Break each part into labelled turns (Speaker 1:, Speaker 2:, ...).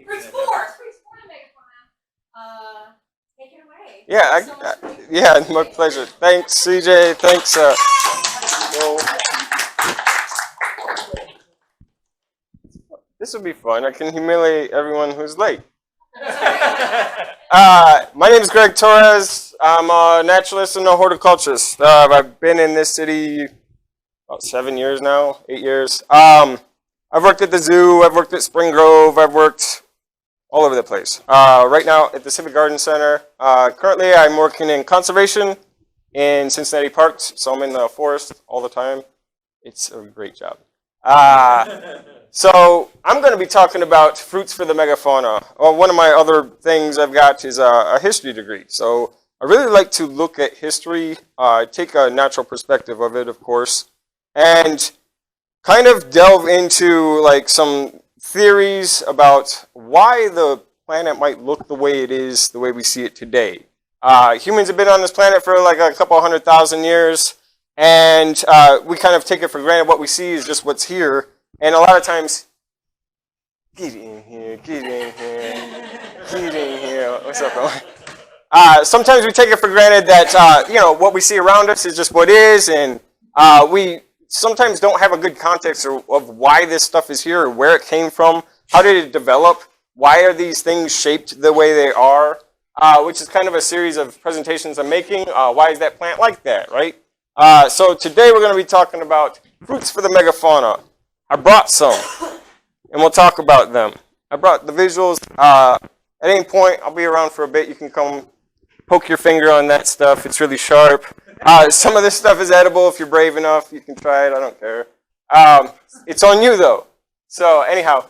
Speaker 1: Fruits for the Megafauna. Take it away.
Speaker 2: Yeah, yeah, my pleasure. Thanks, CJ. Thanks. This will be fun. I can humiliate everyone who's late. My name is Greg Torres. I'm a naturalist and a horticulturist. I've been in this city about 7 years now, 8 years. I've worked at the zoo. I've worked at Spring Grove. I've worked all over the place. Right now at the Civic Garden Center. Currently, I'm working in conservation in Cincinnati Parks, so I'm in the forest all the time. It's a great job. So I'm going to be talking about fruits for the megafauna. One of my other things I've got is a history degree. So I really like to look at history, take a natural perspective of it, of course, and kind of delve into like some theories about why the planet might look the way it is, the way we see it today. Humans have been on this planet for like a couple 100,000 years, and we kind of take it for granted. What we see is just what's here. And a lot of times, get in here, get in here, get in here. What's up, bro? Sometimes we take it for granted that what we see around us is just what is, and we sometimes don't have a good context of why this stuff is here, or where it came from, how did it develop, why are these things shaped the way they are, which is kind of a series of presentations I'm making. Why is that plant like that, right? So today we're going to be talking about fruits for the megafauna. I brought some, and we'll talk about them. I brought the visuals. At any point, I'll be around for a bit. You can come poke your finger on that stuff. It's really sharp. Some of this stuff is edible. If you're brave enough, you can try it. I don't care. It's on you, though. So anyhow,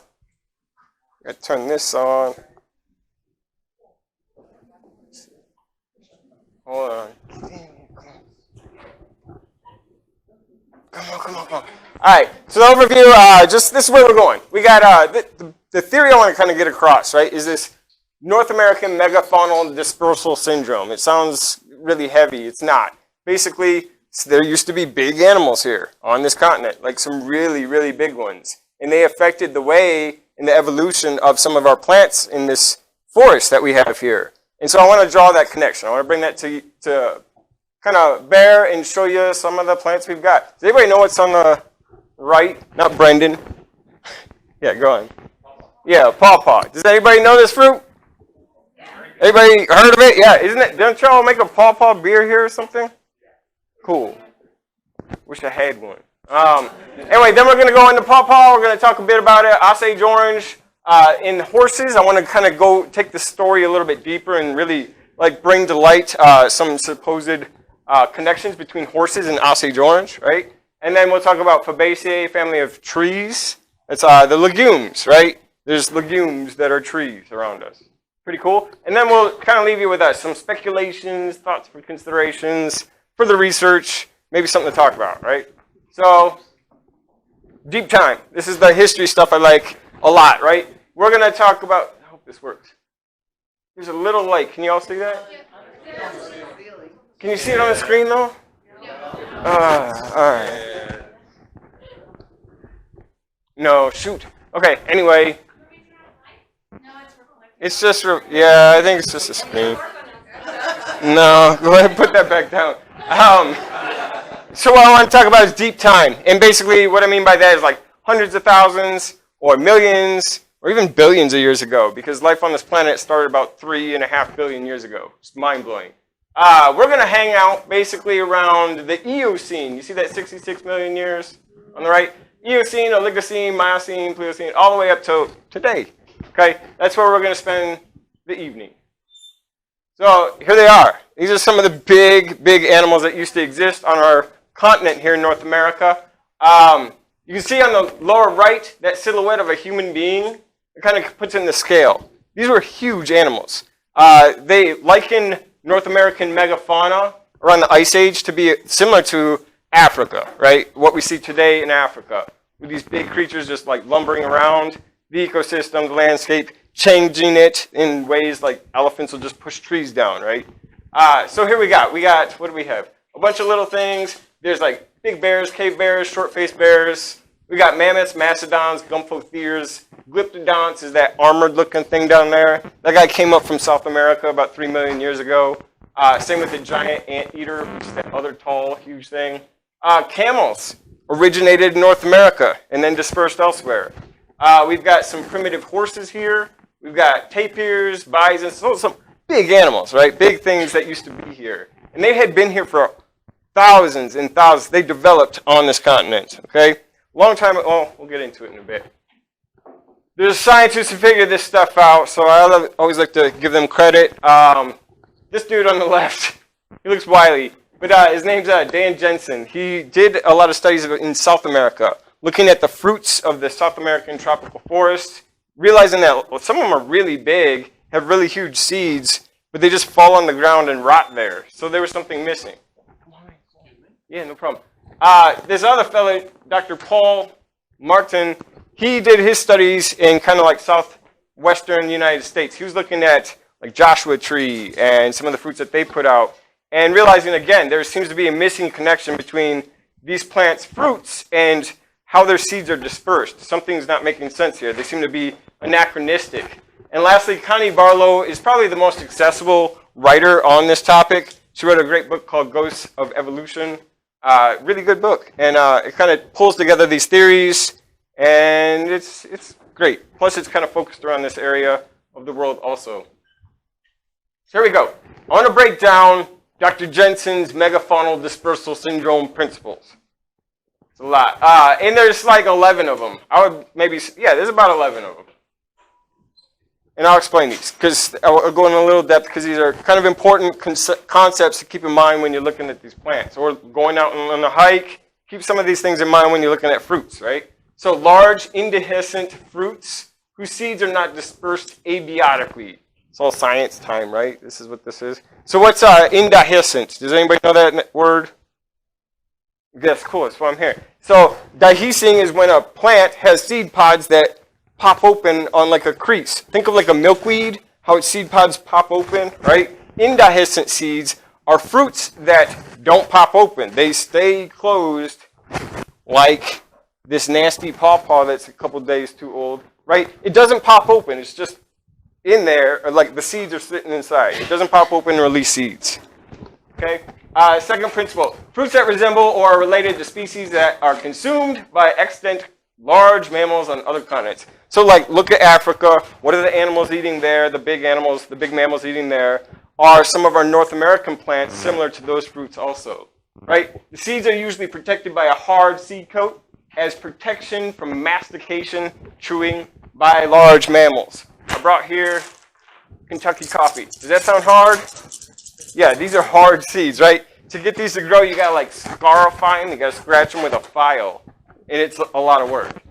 Speaker 2: I gotta turn this on. Hold on. Come on. All right, so the overview, this is where we're going. We got the theory I want to kind of get across, right, is this North American megafaunal dispersal syndrome. It sounds really heavy. It's not. Basically, there used to be big animals here on this continent, like some really, really big ones. And they affected the way and the evolution of some of our plants in this forest that we have here. And so I want to draw that connection. I want to bring that to kind of bear and show you some of the plants we've got. Does anybody know what's on the right? Not Brendan. Yeah, go on. Yeah, pawpaw. Does anybody know this fruit? Anybody heard of it? Yeah, isn't it? Don't y'all make a pawpaw beer here or something? Cool. Wish I had one. Anyway, then we're going to go into pawpaw. We're going to talk a bit about it. Osage orange. In horses, I want to kind of go take the story a little bit deeper and really like bring to light some supposed connections between horses and Osage orange, right? And then we'll talk about Fabaceae, family of trees. It's the legumes, right? There's legumes that are trees around us. Pretty cool. And then we'll kind of leave you with some speculations, thoughts for considerations, further research, maybe something to talk about, right? So, deep time. This is the history stuff I like a lot, right? We're going to talk about, I hope this works. There's a little light. Can you all see that? Can you see it on the screen, though? All right. No, shoot. Okay, anyway. It's just, yeah, I think it's just a screen. No, go ahead and put that back down. So what I want to talk about is deep time. And basically what I mean by that is like hundreds of thousands or millions or even billions of years ago, because life on this planet started about 3.5 billion years ago. It's mind-blowing. We're going to hang out basically around the Eocene. You see that 66 million years on the right? Eocene, Oligocene, Miocene, Pliocene, all the way up to today. Okay, that's where we're going to spend the evening. So here they are. These are some of the big animals that used to exist on our continent here in North America. You can see on the lower right that silhouette of a human being. It kind of puts in the scale. These were huge animals. They liken North American megafauna around the Ice Age to be similar to Africa, right? What we see today in Africa, with these big creatures just like lumbering around the ecosystem, the landscape, changing it in ways like elephants will just push trees down, right? So here we got, what do we have? A bunch of little things. There's like big bears, cave bears, short-faced bears, We got mammoths, mastodons, gomphotheres. Glyptodonts is that armored-looking thing down there. That guy came up from South America about 3 million years ago. Same with the giant anteater, which is that other tall, huge thing. Camels originated in North America and then dispersed elsewhere. We've got some primitive horses here. We've got tapirs, bison, so some big animals, right? Big things that used to be here. And they had been here for thousands and thousands. They developed on this continent, okay? Long time, oh, we'll get into it in a bit. There's scientists who figured this stuff out, so I always like to give them credit. This dude on the left, he looks wily, but his name's Dan Jensen. He did a lot of studies in South America, looking at the fruits of the South American tropical forest, realizing that some of them are really big, have really huge seeds, but they just fall on the ground and rot there. So there was something missing. Yeah, no problem. This other fellow, Dr. Paul Martin, he did his studies in kind of like southwestern United States. He was looking at like Joshua tree and some of the fruits that they put out, and realizing again there seems to be a missing connection between these plants' fruits and how their seeds are dispersed. Something's not making sense here. They seem to be anachronistic. And lastly, Connie Barlow is probably the most accessible writer on this topic. She wrote a great book called Ghosts of Evolution. Really good book, and it kind of pulls together these theories, and it's great. Plus, it's kind of focused around this area of the world also. So here we go. I want to break down Dr. Jensen's megafaunal dispersal syndrome principles. It's a lot, and there's like 11 of them. There's about 11 of them. And I'll explain these, because I'll go in a little depth, because these are kind of important concepts to keep in mind when you're looking at these plants. Or going out on a hike, keep some of these things in mind when you're looking at fruits, right? So large, indehiscent fruits whose seeds are not dispersed abiotically. It's all science time, right? This is what this is. So what's indehiscent? Does anybody know that word? That's cool, that's why I'm here. So dehiscing is when a plant has seed pods that pop open on like a crease. Think of like a milkweed, how its seed pods pop open, right? Indehiscent seeds are fruits that don't pop open. They stay closed like this nasty pawpaw that's a couple days too old, right? It doesn't pop open. It's just in there, or like the seeds are sitting inside. It doesn't pop open and release seeds, okay? Second principle, fruits that resemble or are related to species that are consumed by extant large mammals on other continents. So like, look at Africa. What are the animals eating there? The big animals, the big mammals eating there are some of our North American plants similar to those fruits also, right? The seeds are usually protected by a hard seed coat as protection from mastication, chewing by large mammals. I brought here Kentucky coffee. Does that sound hard? Yeah, these are hard seeds, right? To get these to grow, you gotta like scarify them. You gotta scratch them with a file, and it's a lot of work.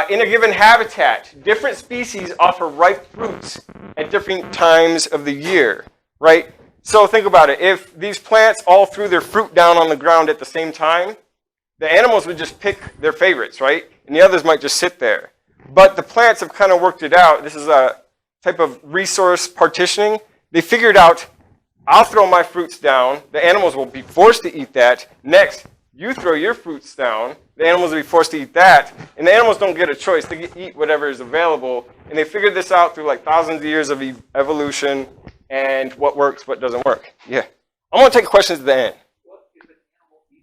Speaker 2: In a given habitat, different species offer ripe fruits at different times of the year, right? So think about it. If these plants all threw their fruit down on the ground at the same time, the animals would just pick their favorites, right? And the others might just sit there. But the plants have kind of worked it out. This is a type of resource partitioning. They figured out, I'll throw my fruits down. The animals will be forced to eat that. Next, you throw your fruits down. The animals will be forced to eat that. And the animals don't get a choice. They eat whatever is available. And they figured this out through like thousands of years of evolution and what works, what doesn't work. Yeah. I'm going to take questions at the end.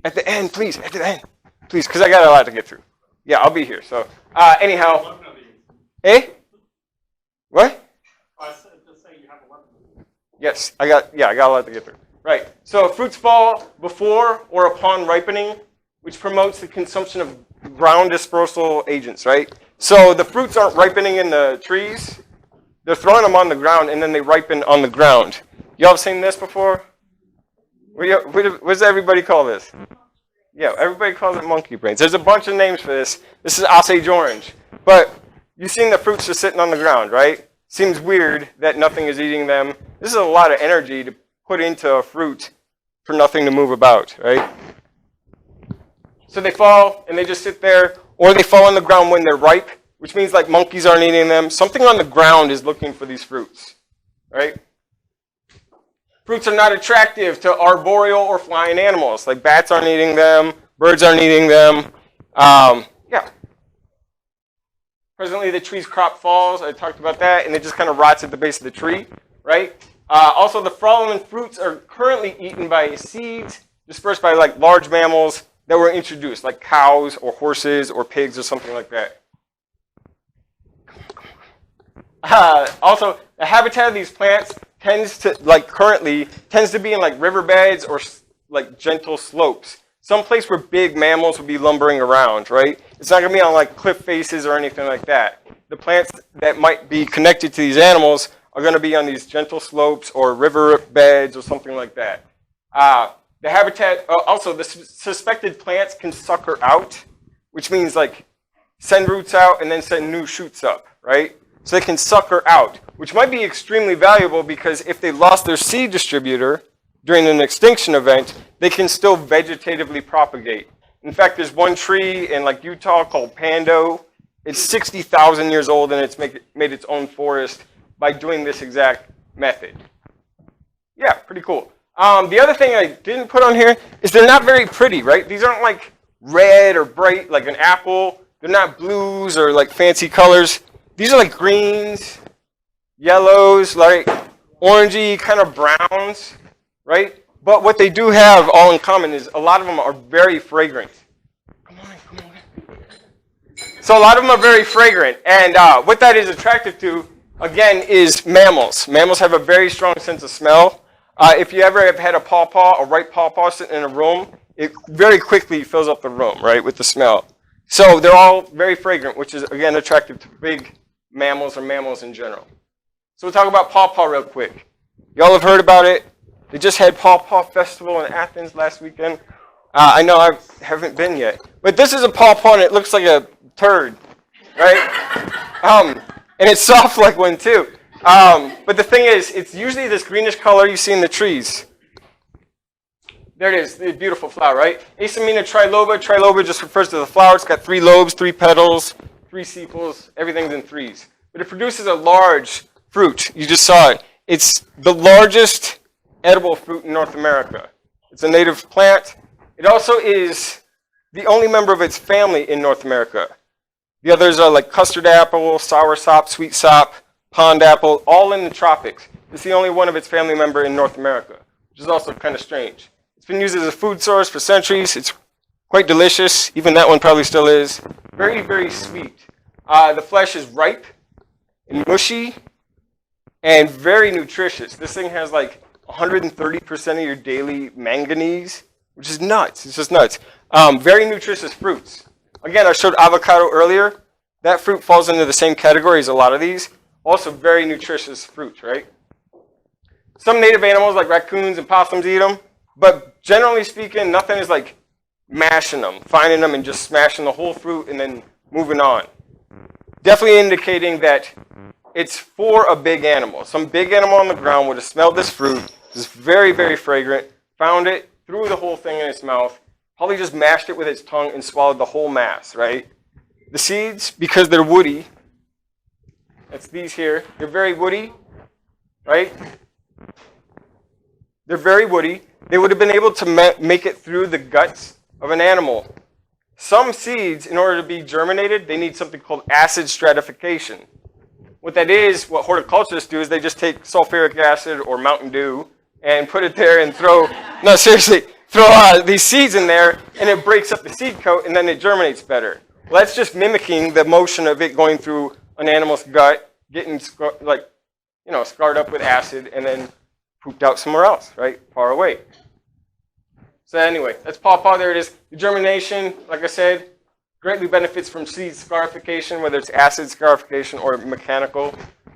Speaker 2: At the end, please. At the end. Please, because I got a lot to get through. Yeah, I'll be here. So, anyhow. Eh? What?
Speaker 3: I said to say you have a weapon.
Speaker 2: Yes, I got a lot to get through. Right. So fruits fall before or upon ripening, which promotes the consumption of ground dispersal agents, right? So the fruits aren't ripening in the trees. They're throwing them on the ground, and then they ripen on the ground. Y'all have seen this before? What does everybody call this? Yeah, everybody calls it monkey brains. There's a bunch of names for this. This is Osage orange. But you've seen the fruits just sitting on the ground, right? Seems weird that nothing is eating them. This is a lot of energy to put into a fruit for nothing to move about, right? So they fall and they just sit there, or they fall on the ground when they're ripe, which means like monkeys aren't eating them. Something on the ground is looking for these fruits, right? Fruits are not attractive to arboreal or flying animals. Like bats aren't eating them, birds aren't eating them. Yeah. Presently, the tree's crop falls. I talked about that, and it just kind of rots at the base of the tree, right? Also, the fallen fruits are currently eaten by seeds dispersed by like large mammals that were introduced, like cows or horses or pigs or something like that. Also, the habitat of these plants tends to be in like riverbeds or like gentle slopes. Some place where big mammals would be lumbering around, right? It's not gonna be on like cliff faces or anything like that. The plants that might be connected to these animals are gonna be on these gentle slopes or river beds or something like that. The habitat, also the suspected plants can sucker out, which means like send roots out and then send new shoots up, right? So they can sucker out, which might be extremely valuable because if they lost their seed distributor during an extinction event, they can still vegetatively propagate. In fact, there's one tree in like Utah called Pando. It's 60,000 years old and it's made its own forest by doing this exact method. Yeah, pretty cool. The other thing I didn't put on here is they're not very pretty, right? These aren't like red or bright like an apple. They're not blues or like fancy colors. These are like greens, yellows, like orangey kind of browns, right? But what they do have all in common is a lot of them are very fragrant. Come on. So a lot of them are very fragrant. And what that is attractive to, again, is mammals. Mammals have a very strong sense of smell. If you ever have had a pawpaw, a ripe pawpaw sitting in a room, it very quickly fills up the room, right, with the smell. So they're all very fragrant, which is, again, attractive to big mammals or mammals in general. So we'll talk about pawpaw real quick. Y'all have heard about it. They just had Pawpaw Festival in Athens last weekend. I know I haven't been yet. But this is a pawpaw and it looks like a turd, right? And it's soft like one too. But the thing is, it's usually this greenish color you see in the trees. There it is, the beautiful flower, right? Asamina triloba. Triloba just refers to the flower. It's got 3 lobes, 3 petals, 3 sepals. Everything's in 3s. But it produces a large fruit. You just saw it. It's the largest edible fruit in North America. It's a native plant. It also is the only member of its family in North America. The others are like custard apple, sour sop, sweet sop, pond apple, all in the tropics. It's the only one of its family member in North America, which is also kind of strange. It's been used as a food source for centuries. It's quite delicious. Even that one probably still is. Very, very sweet. The flesh is ripe and mushy and very nutritious. This thing has like 130% of your daily manganese, which is nuts. It's just nuts. Very nutritious fruits. Again, I showed avocado earlier. That fruit falls into the same category as a lot of these. Also very nutritious fruits, right? Some native animals like raccoons and possums eat them, but generally speaking, nothing is like mashing them, finding them and just smashing the whole fruit and then moving on. Definitely indicating that it's for a big animal. Some big animal on the ground would have smelled this fruit. It's very, very fragrant, found it, threw the whole thing in its mouth, probably just mashed it with its tongue and swallowed the whole mass, right? The seeds, because they're woody, that's these here, they're very woody, right? They're very woody. They would have been able to make it through the guts of an animal. Some seeds, in order to be germinated, they need something called acid stratification. What that is, what horticulturists do is they just take sulfuric acid or Mountain Dew and put it there and throw these seeds in there, and it breaks up the seed coat, and then it germinates better. Well, that's just mimicking the motion of it going through an animal's gut, getting scarred up with acid, and then pooped out somewhere else, right, far away. So anyway, that's pawpaw. There it is. The germination, like I said, greatly benefits from seed scarification, whether it's acid scarification or mechanical.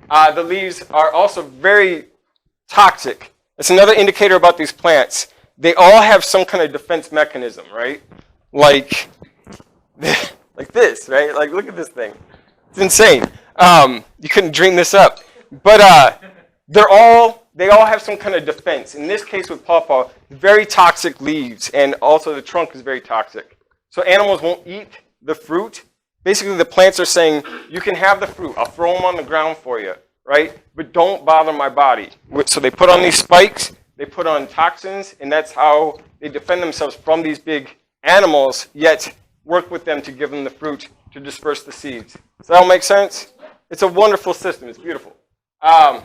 Speaker 2: The leaves are also very toxic. That's another indicator about these plants. They all have some kind of defense mechanism, right? Like this, right? Like, look at this thing. It's insane. You couldn't dream this up. But they all have some kind of defense. In this case with pawpaw, very toxic leaves, and also the trunk is very toxic. So animals won't eat the fruit. Basically, the plants are saying, you can have the fruit. I'll throw them on the ground for you, right? But don't bother my body. So they put on these spikes, they put on toxins, and that's how they defend themselves from these big animals, yet work with them to give them the fruit to disperse the seeds. Does that all make sense? It's a wonderful system. It's beautiful. So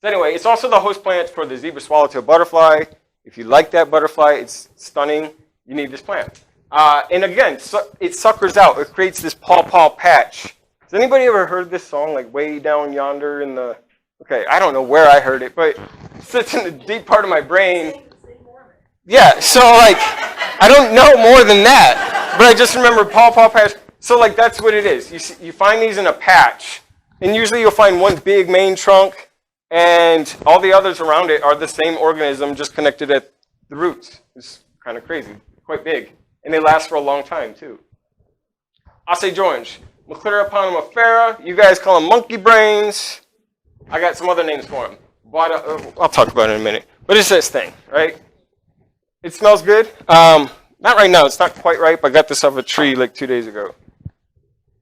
Speaker 2: anyway, it's also the host plant for the zebra swallowtail butterfly. If you like that butterfly, it's stunning. You need this plant. And again, it suckers out. It creates this paw patch. Has anybody ever heard this song, like way down yonder in the... Okay, I don't know where I heard it, but it sits in the deep part of my brain. Yeah, so like, I don't know more than that, but I just remember paw patch. So like, that's what it is. You find these in a patch, and usually you'll find one big main trunk, and all the others around it are the same organism, just connected at the roots. It's kind of crazy, quite big, and they last for a long time too. Osage orange, Macleroponymifera. You guys call them monkey brains. I got some other names for them. I'll talk about it in a minute. But it's this thing, right? It smells good. Not right now. It's not quite ripe. I got this off a tree like 2 days ago.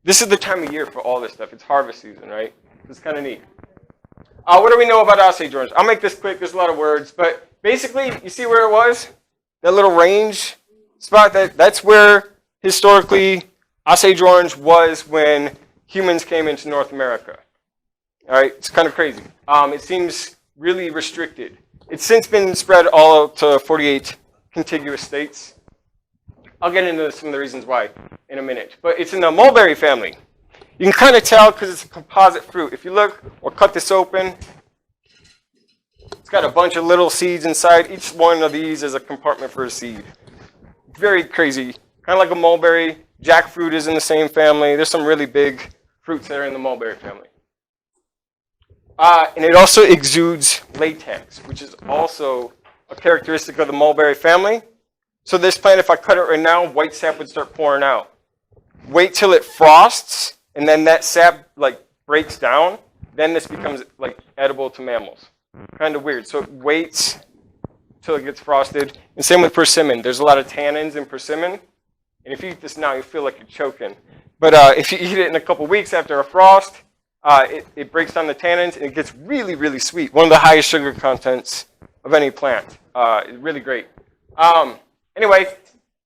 Speaker 2: This is the time of year for all this stuff. It's harvest season, right? It's kind of neat. What do we know about Osage orange? I'll make this quick. There's a lot of words. But basically, you see where it was? That little range spot? That's where, historically, Osage orange was when humans came into North America. All right? It's kind of crazy. It seems really restricted. It's since been spread all up to 48 contiguous states. I'll get into some of the reasons why in a minute. But it's in the mulberry family. You can kind of tell because it's a composite fruit. If you look or cut this open, it's got a bunch of little seeds inside. Each one of these is a compartment for a seed. Very crazy. Kind of like a mulberry. Jackfruit is in the same family. There's some really big fruits that are in the mulberry family. And it also exudes latex, which is also a characteristic of the mulberry family. So this plant, if I cut it right now, white sap would start pouring out. Wait till it frosts, and then that sap like breaks down. Then this becomes like edible to mammals. Kind of weird. So it waits till it gets frosted. And same with persimmon. There's a lot of tannins in persimmon. And if you eat this now, you feel like you're choking. But if you eat it in a couple weeks after a frost, it breaks down the tannins, and it gets really, really sweet. One of the highest sugar contents of any plant. Really great. Anyway,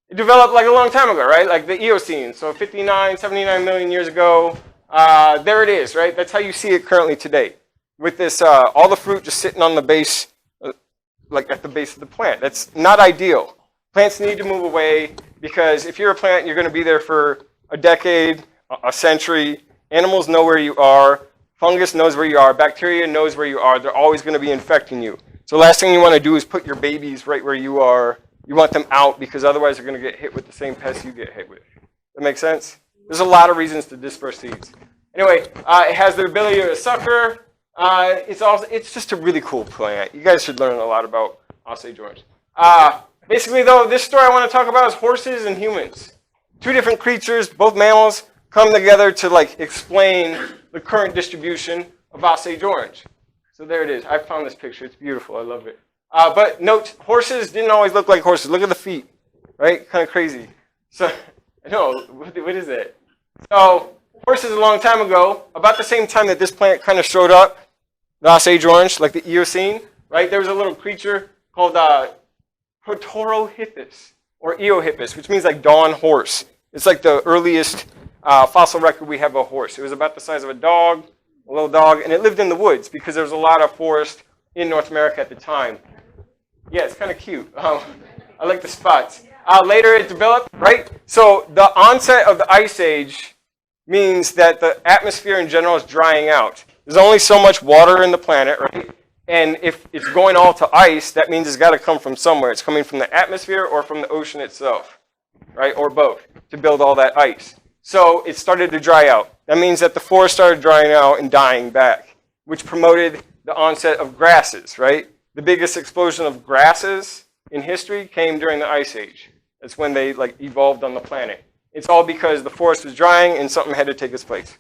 Speaker 2: it developed like a long time ago, right? Like the Eocene, so 59, 79 million years ago. There it is, right? That's how you see it currently today. With this, all the fruit just sitting on the base, like at the base of the plant. That's not ideal. Plants need to move away because if you're a plant, you're going to be there for a decade, a century. Animals know where you are. Fungus knows where you are. Bacteria knows where you are. They're always going to be infecting you. So the last thing you want to do is put your babies right where you are. You want them out because otherwise they're going to get hit with the same pests you get hit with. That make sense? There's a lot of reasons to disperse seeds. Anyway, it has the ability to sucker. It's just a really cool plant. You guys should learn a lot about Osage orange. Basically, though, this story I want to talk about is horses and humans. Two different creatures, both mammals, come together to like explain the current distribution of Osage orange. So there it is. I found this picture. It's beautiful. I love it. But note, horses didn't always look like horses. Look at the feet, right? Kind of crazy. So, no, what is it? So, horses a long time ago, about the same time that this plant kind of showed up, the Osage orange, like the Eocene, right? There was a little creature called Protorohippus, or Eohippus, which means like dawn horse. It's like the earliest fossil record we have of a horse. It was about the size of a dog, a little dog, and it lived in the woods because there was a lot of forest in North America at the time. Yeah, it's kind of cute. I like the spots. Later it developed, right? So the onset of the Ice Age means that the atmosphere in general is drying out. There's only so much water in the planet, right? And if it's going all to ice, that means it's got to come from somewhere. It's coming from the atmosphere or from the ocean itself, right? Or both, to build all that ice. So it started to dry out. That means that the forest started drying out and dying back, which promoted the onset of grasses, right? The biggest explosion of grasses in history came during the Ice Age. That's when they like evolved on the planet. It's all because the forest was drying and something had to take its place.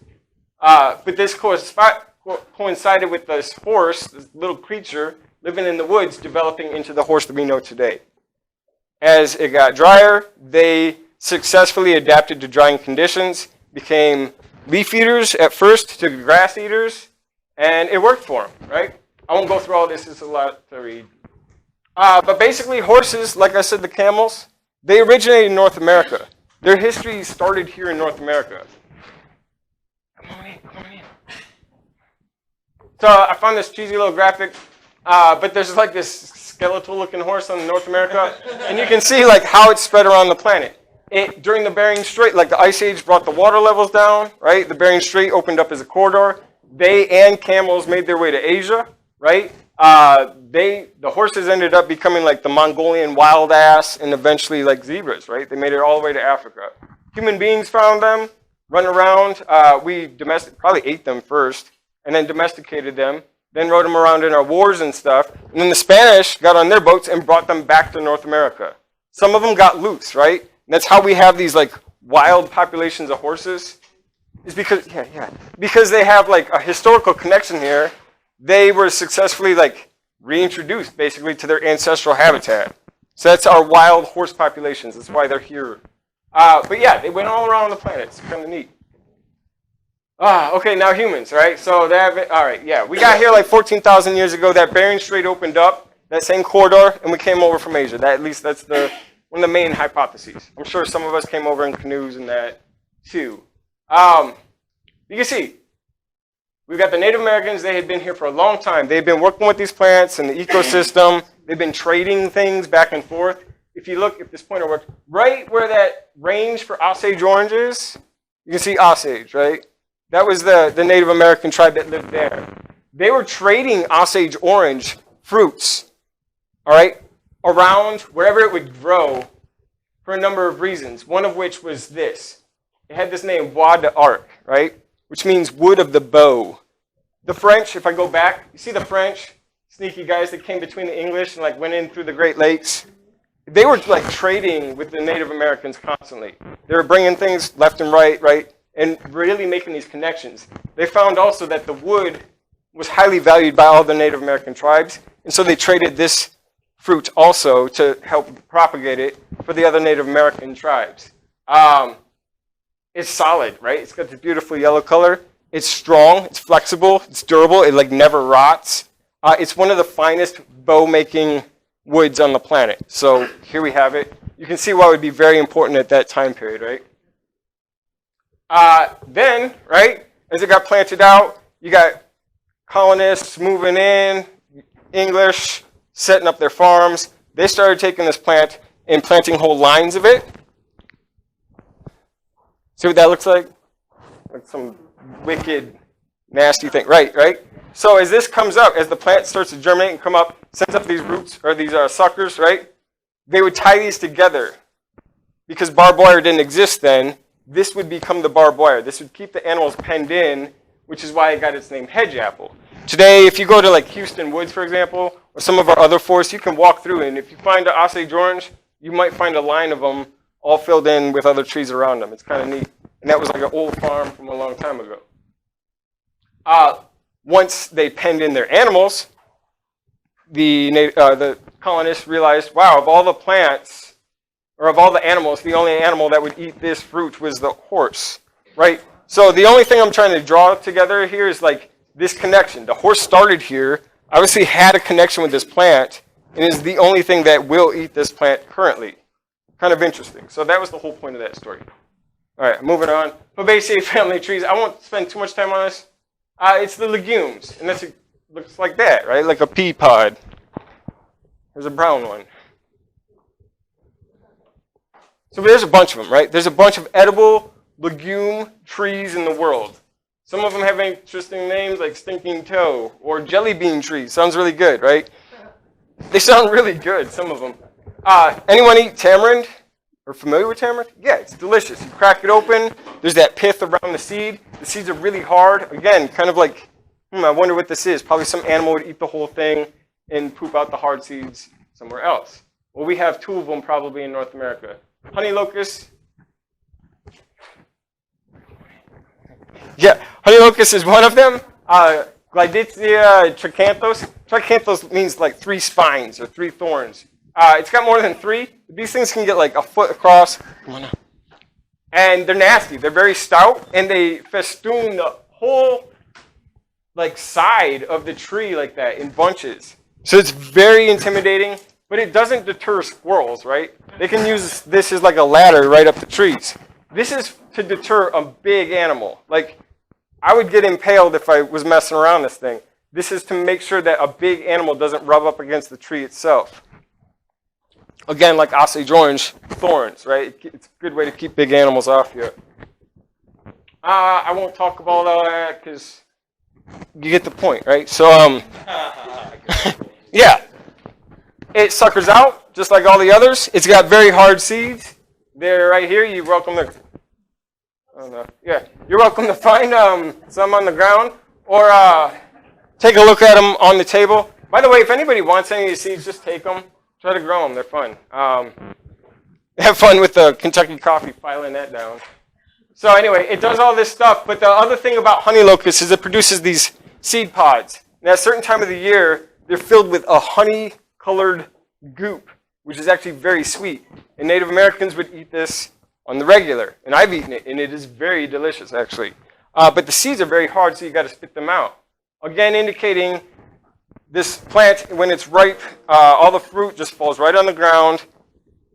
Speaker 2: But this coincided with this horse, this little creature living in the woods, developing into the horse that we know today. As it got drier, they successfully adapted to drying conditions, became leaf eaters at first to grass eaters, and it worked for them, right? I won't go through all this, it's a lot to read. But basically horses, like I said, the camels, they originated in North America. Their history started here in North America. Come on in, come on in. So I found this cheesy little graphic, but there's like this skeletal-looking horse on North America, and you can see like how it's spread around the planet. During the Bering Strait, like the Ice Age brought the water levels down, right? The Bering Strait opened up as a corridor. They and camels made their way to Asia, right? The horses ended up becoming like the Mongolian wild ass and eventually like zebras, right? They made it all the way to Africa. Human beings found them, run around. We probably ate them first and then domesticated them, then rode them around in our wars and stuff. And then the Spanish got on their boats and brought them back to North America. Some of them got loose, right? And that's how we have these like wild populations of horses. Is because because they have like a historical connection here. They were successfully like reintroduced basically to their ancestral habitat. So that's our wild horse populations. That's why they're here. But yeah, they went all around the planet. It's kind of neat. Okay, now humans, right? So they have all right, yeah. We got here like 14,000 years ago. That Bering Strait opened up, that same corridor, and we came over from Asia. At least that's one of the main hypotheses. I'm sure some of us came over in canoes and that too. You can see, we've got the Native Americans. They had been here for a long time. They've been working with these plants and the ecosystem. They've been trading things back and forth. If you look, if this pointer works, right where that range for Osage orange is, you can see Osage, right? That was the Native American tribe that lived there. They were trading Osage orange fruits, all right, around wherever it would grow for a number of reasons, one of which was this. It had this name, Bois d'Arc, right, which means wood of the bow. The French, if I go back, you see the French, sneaky guys that came between the English and like went in through the Great Lakes. They were like trading with the Native Americans constantly. They were bringing things left and right, and really making these connections. They found also that the wood was highly valued by all the Native American tribes, and so they traded this fruit also to help propagate it for the other Native American tribes. It's solid, right? It's got this beautiful yellow color. It's strong, it's flexible, it's durable, it like never rots. It's one of the finest bow-making woods on the planet. So here we have it. You can see why it would be very important at that time period, right? Then, right, as it got planted out, you got colonists moving in, English, setting up their farms. They started taking this plant and planting whole lines of it. See what that looks like? Like some wicked, nasty thing. Right? So as this comes up, as the plant starts to germinate and come up, sends up these roots, or these suckers, right? They would tie these together. Because barbed wire didn't exist then, this would become the barbed wire. This would keep the animals penned in, which is why it got its name hedge apple. Today, if you go to like Houston Woods, for example, or some of our other forests, you can walk through, and if you find an Osage orange, you might find a line of them all filled in with other trees around them. It's kind of neat. And that was like an old farm from a long time ago. Once they penned in their animals, the colonists realized, wow, of all the plants, or of all the animals, the only animal that would eat this fruit was the horse, right? So the only thing I'm trying to draw together here is like this connection. The horse started here, obviously had a connection with this plant, and is the only thing that will eat this plant currently. Kind of interesting. So that was the whole point of that story. All right, moving on. Fabaceae family trees. I won't spend too much time on this. It's the legumes, and it looks like that, right? Like a pea pod. There's a brown one. So there's a bunch of them, right? There's a bunch of edible legume trees in the world. Some of them have interesting names like stinking toe or jelly bean tree. Sounds really good, right? They sound really good, some of them. Anyone eat tamarind? Or familiar with tamarind? Yeah, it's delicious. You crack it open. There's that pith around the seed. The seeds are really hard. Again, kind of like, I wonder what this is. Probably some animal would eat the whole thing and poop out the hard seeds somewhere else. Well, we have two of them probably in North America. Honey locust. Yeah, honey locust is one of them. Glydicia tricanthos. Tricanthos means like 3 spines or 3 thorns. It's got more than 3. These things can get like a foot across. And they're nasty. They're very stout, and they festoon the whole like side of the tree like that in bunches. So it's very intimidating. but it doesn't deter squirrels, right? They can use this as like a ladder right up the trees. This is to deter a big animal. Like, I would get impaled if I was messing around this thing. This is to make sure that a big animal doesn't rub up against the tree itself. Again, like Osage orange, thorns, right? It's a good way to keep big animals off you. I won't talk about all that because you get the point, right? So, yeah. It suckers out, just like all the others. It's got very hard seeds. They're right here. You're welcome to, you're welcome to find some on the ground or take a look at them on the table. By the way, if anybody wants any of these seeds, just take them. Try to grow them. They're fun. Have fun with the Kentucky coffee, filing that down. So anyway, it does all this stuff. But the other thing about honey locust is it produces these seed pods. And at a certain time of the year, they're filled with a honey-colored goop, which is actually very sweet. And Native Americans would eat this on the regular. And I've eaten it, and it is very delicious, actually. But the seeds are very hard, so you got to spit them out. Again, indicating this plant, when it's ripe, all the fruit just falls right on the ground.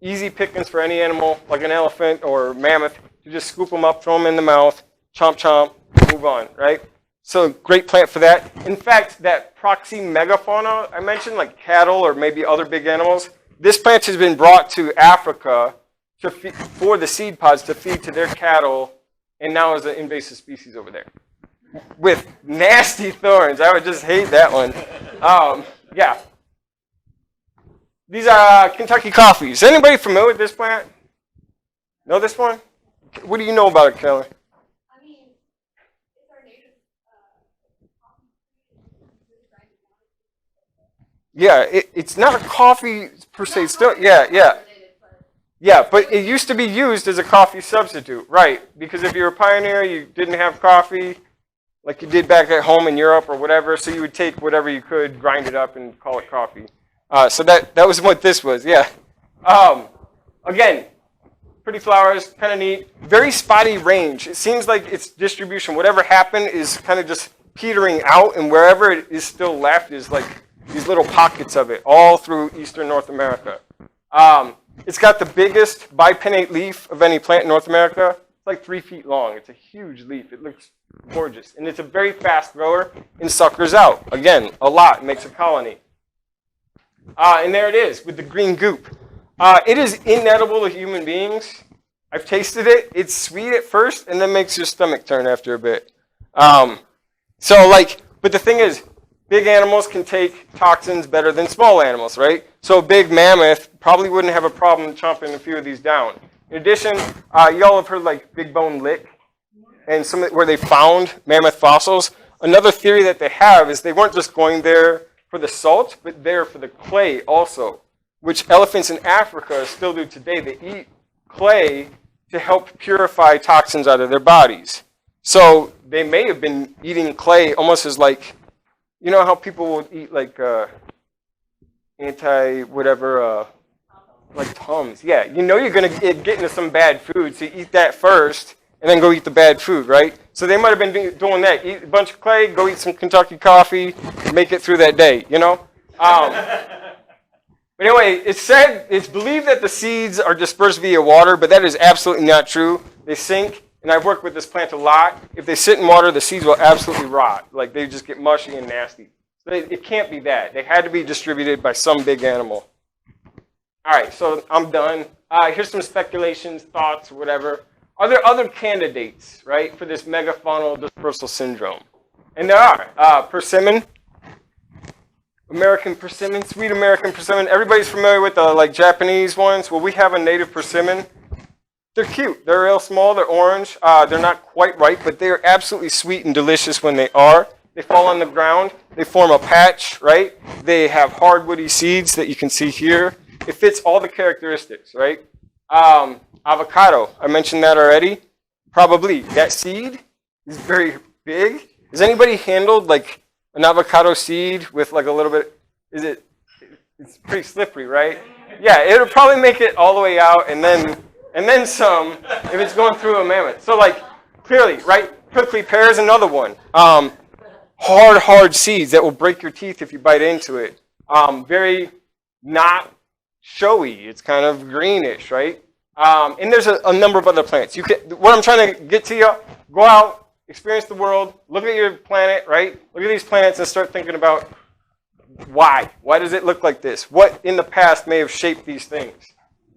Speaker 2: Easy pickings for any animal, like an elephant or mammoth. You just scoop them up, throw them in the mouth, chomp, chomp, move on, right? So great plant for that. In fact, that proxy megafauna I mentioned, like cattle or maybe other big animals, this plant has been brought to Africa for the seed pods to feed to their cattle, and now is an invasive species over there with nasty thorns. I would just hate that one. Yeah. These are Kentucky coffees. Anybody familiar with this plant? Know this one? What do you know about it, Keller?
Speaker 1: I mean, it's our native
Speaker 2: Yeah, it's not a coffee per se. Still, yeah, but it used to be used as a coffee substitute, right? Because if you're a pioneer, you didn't have coffee like you did back at home in Europe or whatever, so you would take whatever you could, grind it up, and call it coffee. So that was what this was, yeah. Again, pretty flowers, kind of neat. Very spotty range. It seems like its distribution, whatever happened, is kind of just petering out, and wherever it is still left is like these little pockets of it, all through eastern North America. It's got the biggest bipinnate leaf of any plant in North America. It's like 3 feet long. It's a huge leaf. It looks gorgeous. And it's a very fast grower and suckers out. Again, a lot. It makes a colony. And there it is with the green goop. It is inedible to human beings. I've tasted it. It's sweet at first and then makes your stomach turn after a bit. But the thing is, big animals can take toxins better than small animals, right? So a big mammoth probably wouldn't have a problem chomping a few of these down. In addition, y'all have heard like big bone lick and where they found mammoth fossils. Another theory that they have is they weren't just going there for the salt, but there for the clay also, which elephants in Africa still do today. They eat clay to help purify toxins out of their bodies. So they may have been eating clay almost as like, you know how people would eat like like Tums. Yeah, you know you're going to get into some bad food, so you eat that first and then go eat the bad food, right? So they might have been doing that. Eat a bunch of clay, go eat some Kentucky coffee, make it through that day, you know? But anyway, it's believed that the seeds are dispersed via water, but that is absolutely not true. They sink, and I've worked with this plant a lot. If they sit in water, the seeds will absolutely rot. Like, they just get mushy and nasty. So it can't be that. They had to be distributed by some big animal. All right, so I'm done. Here's some speculations, thoughts, whatever. Are there other candidates, right, for this megafaunal dispersal syndrome? And there are. Persimmon, American persimmon, sweet American persimmon. Everybody's familiar with the like Japanese ones. Well, we have a native persimmon. They're cute. They're real small. They're orange. They're not quite ripe, but they're absolutely sweet and delicious when they are. They fall on the ground. They form a patch, right? They have hard, woody seeds that you can see here. It fits all the characteristics, right? Avocado. I mentioned that already. Probably. That seed is very big. Has anybody handled like an avocado seed with like a little bit? It's pretty slippery, right? Yeah, it'll probably make it all the way out and then some if it's going through a mammoth. So like clearly, right? Prickly pear is another one. Hard seeds that will break your teeth if you bite into it. Very not showy. It's kind of greenish, right? And there's a number of other plants. What I'm trying to get to you, go out, experience the world, look at your planet, right? Look at these plants and start thinking about why. Why does it look like this? What in the past may have shaped these things?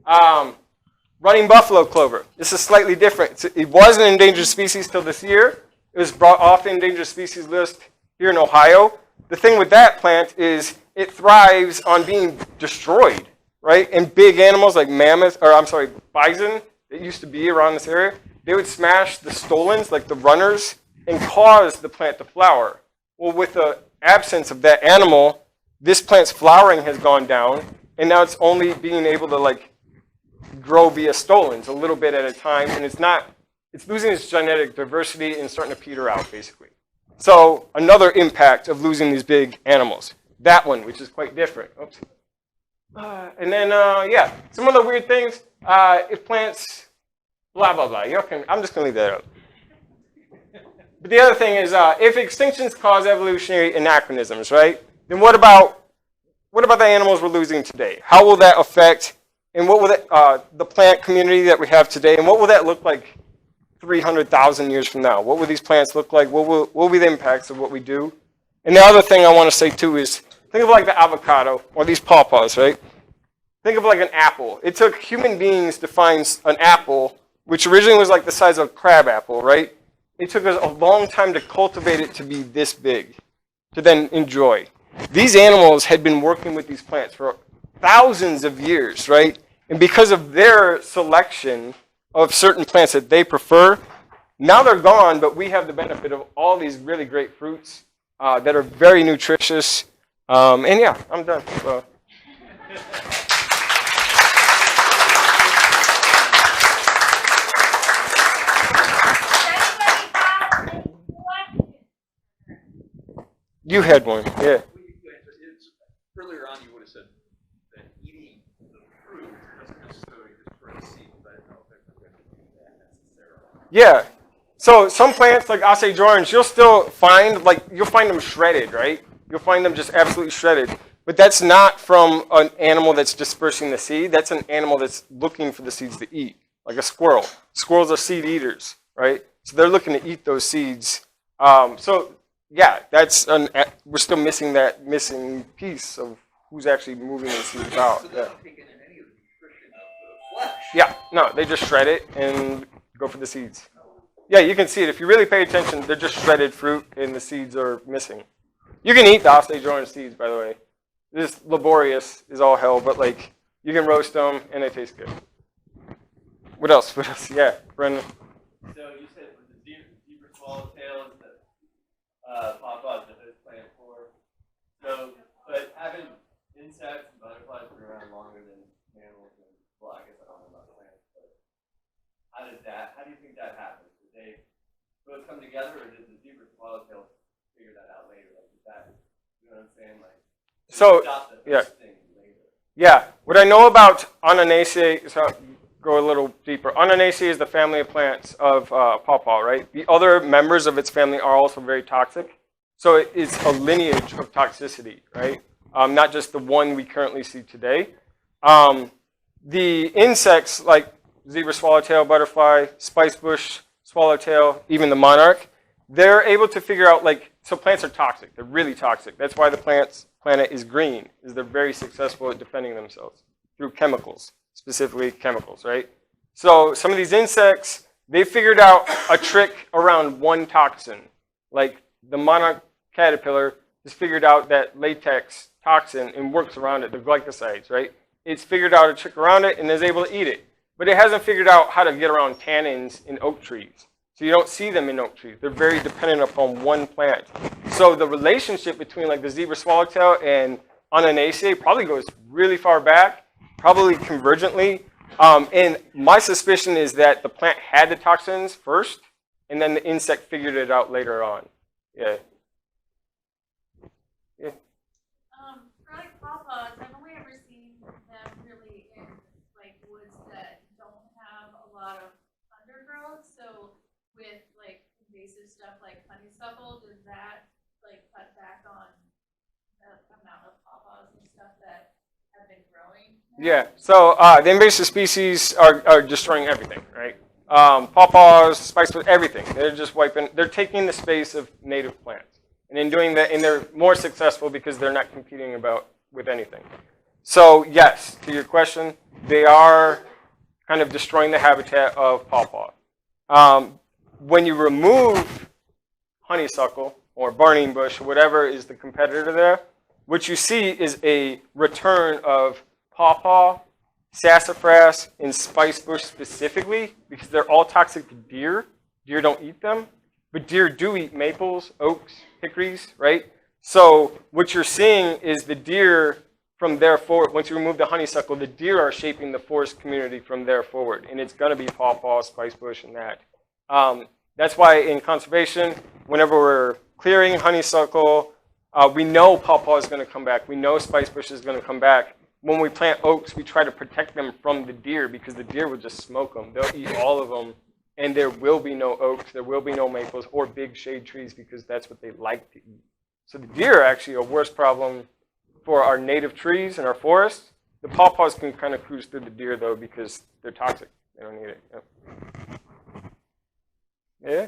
Speaker 2: Running buffalo clover. This is slightly different. It was an endangered species till this year. It was brought off the endangered species list here in Ohio. The thing with that plant is it thrives on being destroyed, right? And big animals like bison that used to be around this area, they would smash the stolons, like the runners, and cause the plant to flower. Well, with the absence of that animal, this plant's flowering has gone down, and now it's only being able to grow via stolons a little bit at a time, and it's losing its genetic diversity and starting to peter out, basically. So another impact of losing these big animals. That one, which is quite different. Oops. And then, some other weird things. If plants, blah, blah, blah. I'm just going to leave that up. But the other thing is, if extinctions cause evolutionary anachronisms, right? Then what about the animals we're losing today? How will that affect, and what will the plant community that we have today, and what will that look like 300,000 years from now? What will these plants look like? What will be the impacts of what we do? And the other thing I want to say too is, think of like the avocado, or these pawpaws, right? Think of like an apple. It took human beings to find an apple, which originally was like the size of a crab apple, right? It took us a long time to cultivate it to be this big, to then enjoy. These animals had been working with these plants for thousands of years, right? And because of their selection of certain plants that they prefer, now they're gone, but we have the benefit of all these really great fruits that are very nutritious. And yeah, I'm done. So. You had one, yeah.
Speaker 4: Earlier on, you would have said that eating the fruit doesn't necessarily destroy the seed. I don't know if that's going to do that necessarily.
Speaker 2: Yeah. So some plants, like Osage orange, you'll find them shredded, right? You'll find them just absolutely shredded. But that's not from an animal that's dispersing the seed. That's an animal that's looking for the seeds to eat, like a squirrel. Squirrels are seed eaters, right? So they're looking to eat those seeds. Yeah, we're still missing that missing piece of who's actually moving the seeds out.
Speaker 4: So they're not taking in any of the nutrition of the flesh.
Speaker 2: Yeah, no, they just shred it and go for the seeds. Yeah, you can see it. If you really pay attention, they're just shredded fruit and the seeds are missing. You can eat the Osage orange seeds, by the way. This laborious is all hell, but you can roast them and they taste good. What else? Yeah, Brendan.
Speaker 5: So you said with the zebra swallowtails, the pawpaws that those plant for. So, but having insects and butterflies been around longer than mammals, and well, I guess I don't know about plants, but how do you think that happens? Did they both come together, or did the zebra swallowtails figure that out later? Like, is that, you know what I'm saying? Like,
Speaker 2: So, yeah.
Speaker 5: thing later.
Speaker 2: Yeah, what I know about Ananaceae, so go a little deeper. Ananaceae is the family of plants of pawpaw, right? The other members of its family are also very toxic. So it's a lineage of toxicity, right? Not just the one we currently see today. The insects like zebra swallowtail, butterfly, spicebush swallowtail, even the monarch, they're able to figure out, so plants are toxic. They're really toxic. That's why the planet is green, is they're very successful at defending themselves through chemicals, specifically chemicals, right? So some of these insects, they figured out a trick around one toxin. Like the monarch caterpillar has figured out that latex toxin and works around it, the glycosides, right? It's figured out a trick around it and is able to eat it. But it hasn't figured out how to get around tannins in oak trees. So you don't see them in oak trees. They're very dependent upon one plant. So the relationship between the zebra swallowtail and Ananaceae probably goes really far back, probably convergently. And my suspicion is that the plant had the toxins first, and then the insect figured it out later on. Yeah. Yeah.
Speaker 1: For pawpaws, I've only ever seen them really in woods that don't have a lot of undergrowth. So with invasive stuff like honeysuckle, does that cut back on the amount of pawpaws and stuff that have been growing
Speaker 2: Yeah, so the invasive species are destroying everything, right? Pawpaws, spicebush, everything. They're just wiping, they're taking the space of native plants. And in doing that, and they're more successful because they're not competing with anything. So yes, to your question, they are kind of destroying the habitat of pawpaw. When you remove honeysuckle or burning bush, or whatever is the competitor there, what you see is a return of pawpaw, sassafras, and spicebush specifically, because they're all toxic to deer. Deer don't eat them, but deer do eat maples, oaks, hickories, right? So what you're seeing is the deer from there forward, once you remove the honeysuckle, the deer are shaping the forest community from there forward, and it's going to be pawpaw, spicebush, and that. That's why in conservation, whenever we're clearing honeysuckle, we know pawpaw is going to come back. We know spicebush is going to come back. When we plant oaks, we try to protect them from the deer because the deer will just smoke them. They'll eat all of them, and there will be no oaks, there will be no maples or big shade trees because that's what they like to eat. So the deer are actually a worse problem for our native trees and our forests. The pawpaws can kind of cruise through the deer though because they're toxic. They don't need it. Yep. Yeah.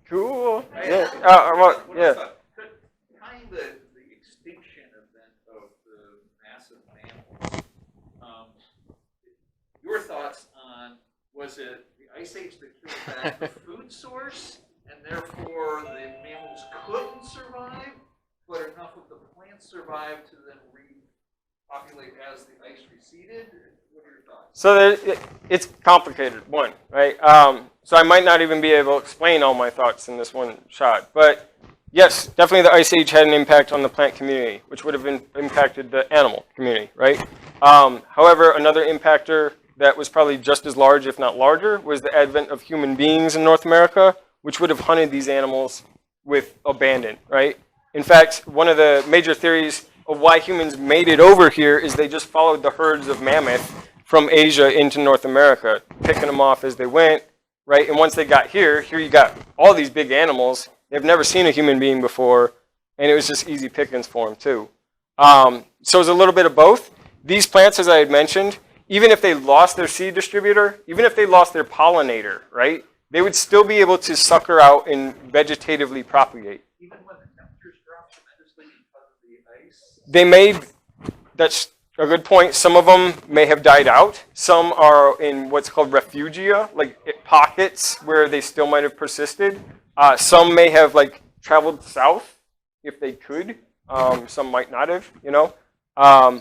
Speaker 2: Cool. Yeah. Well, yeah.
Speaker 4: Tying the extinction event of the massive mammals, your thoughts on, was it the ice age that killed back the food source, and therefore the mammals couldn't survive, but enough of the plants survived to then repopulate as the ice receded? What are your thoughts?
Speaker 2: So it's complicated, one, right? So I might not even be able to explain all my thoughts in this one shot. But yes, definitely the Ice Age had an impact on the plant community, which would have impacted the animal community, right? However, another impactor that was probably just as large, if not larger, was the advent of human beings in North America, which would have hunted these animals with abandon, right? In fact, one of the major theories of why humans made it over here is they just followed the herds of mammoth from Asia into North America, picking them off as they went, right? And once they got here you got all these big animals. They've never seen a human being before, and it was just easy pickings for them too. So it's a little bit of both. These plants, as I had mentioned, even if they lost their seed distributor, even if they lost their pollinator, right, they would still be able to sucker out and vegetatively propagate.
Speaker 4: Even when the temperatures drop tremendously because of the ice?
Speaker 2: They may, that's a good point. Some of them may have died out. Some are in what's called refugia, like pockets where they still might have persisted. Some may have like traveled south if they could. Some might not have, you know,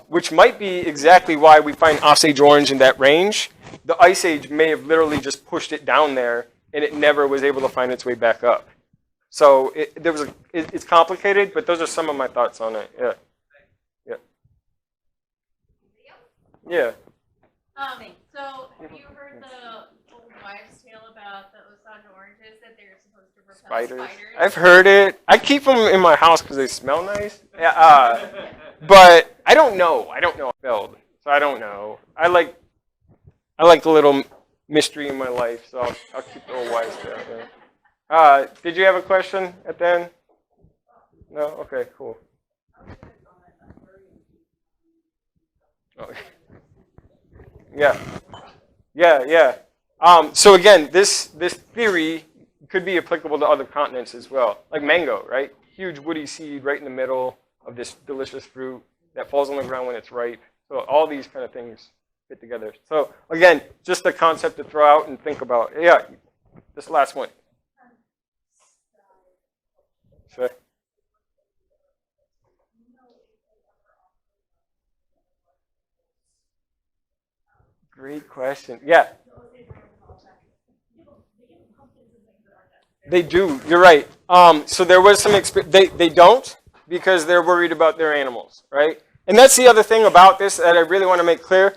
Speaker 2: which might be exactly why we find Osage orange in that range. The Ice Age may have literally just pushed it down there, and it never was able to find its way back up. So it's complicated, but those are some of my thoughts on it. Yeah. Yeah.
Speaker 1: So have you heard the old wives' tale about the Osage oranges that they're supposed to repel spiders?
Speaker 2: I've heard it. I keep them in my house because they smell nice. Yeah, but I don't know. I don't know. So I don't know. I like a little mystery in my life, so I'll keep the old wives' tale. Yeah. Did you have a question at the end? No. Okay. Cool. Okay. Yeah. So again, this theory could be applicable to other continents as well. Like mango, right? Huge woody seed right in the middle of this delicious fruit that falls on the ground when it's ripe. So all these kind of things fit together. So again, just a concept to throw out and think about. Yeah, this last one. Sure. Great question. Yeah. They do. You're right. So there was some they don't because they're worried about their animals, right? And that's the other thing about this that I really want to make clear.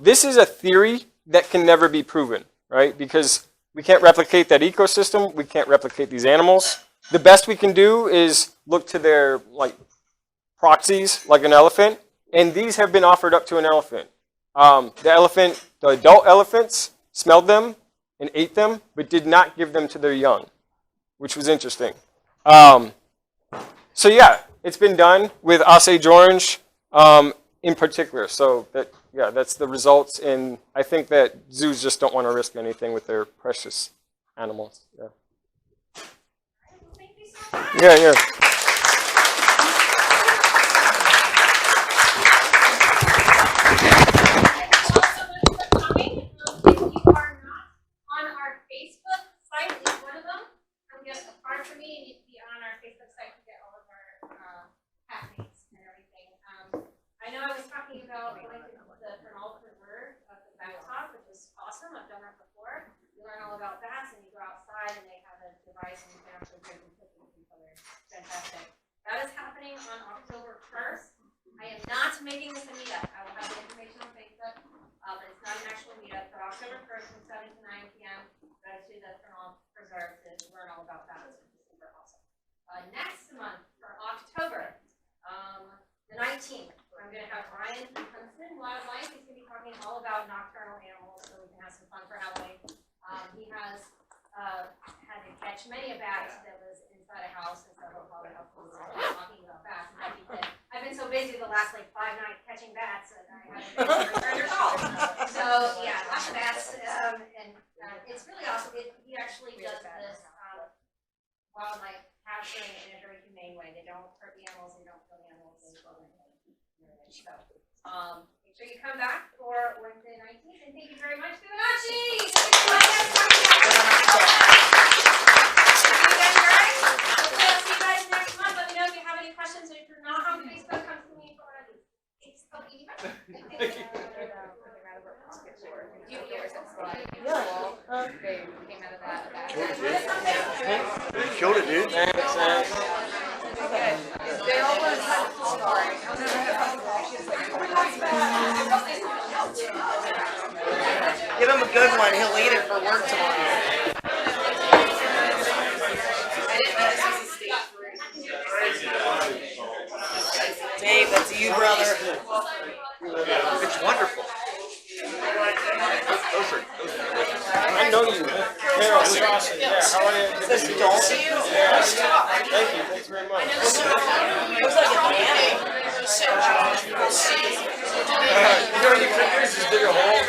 Speaker 2: This is a theory that can never be proven, right? Because we can't replicate that ecosystem. We can't replicate these animals. The best we can do is look to their like proxies, like an elephant, and these have been offered up to an elephant. The adult elephants smelled them and ate them, but did not give them to their young, which was interesting. So yeah, it's been done with Osage orange. in particular. So that, yeah, that's the results. And I think that zoos just don't want to risk anything with their precious animals. Yeah.
Speaker 1: Thank you so much.
Speaker 2: Yeah, yeah.
Speaker 1: If you are not on our Facebook site, is one of them. Come get a card from me, and you can be on our Facebook site to get all of our happenings and everything. I know I was talking about going to the Fernald Preserve of the Bagtop, which is awesome. I've done that before. You learn all about bats, and you go outside, and they have a device, and you can actually drink and cook with each other. Fantastic. That is happening on October 1st. I am not making this a meetup. I will have the information on Facebook. But it's not an actual meetup, but October 1st from 7 to 9 p.m. Go to the Fernald Preserve to learn all about that. It's super awesome. Next month for October, the 19th, I'm going to have Ryan from Princeton Wildlife. He's going to be talking all about nocturnal animals, so we can have some fun for Halloween. He has had to catch many a bat that was inside a house, and so he'll probably have fun talking about bats. And like he said, I've been so busy the last like 5 nights catching bats that I haven't been able to return your call. So yeah, lots of bats, and it's really awesome. He actually does this wildlife capturing in a very humane way. They don't hurt the animals, they don't kill the animals, they kill them. So make sure you come back for Wednesday 19th, and thank you very much, Fibonacci. Questions, or if you're not on Facebook, come to me for it's okay. They came out of that.
Speaker 5: Killed it, dude.
Speaker 6: They always have the story.
Speaker 7: Give him a good one. He'll eat it for work tomorrow. Dave, that's you, brother.
Speaker 4: It's wonderful.
Speaker 2: I know you. Carol, Josh, yeah, how are you?
Speaker 7: This is Dulce.
Speaker 2: Yeah. Thank you. Thanks very much.
Speaker 7: Looks like a banana.
Speaker 2: You know, you could just dig a hole.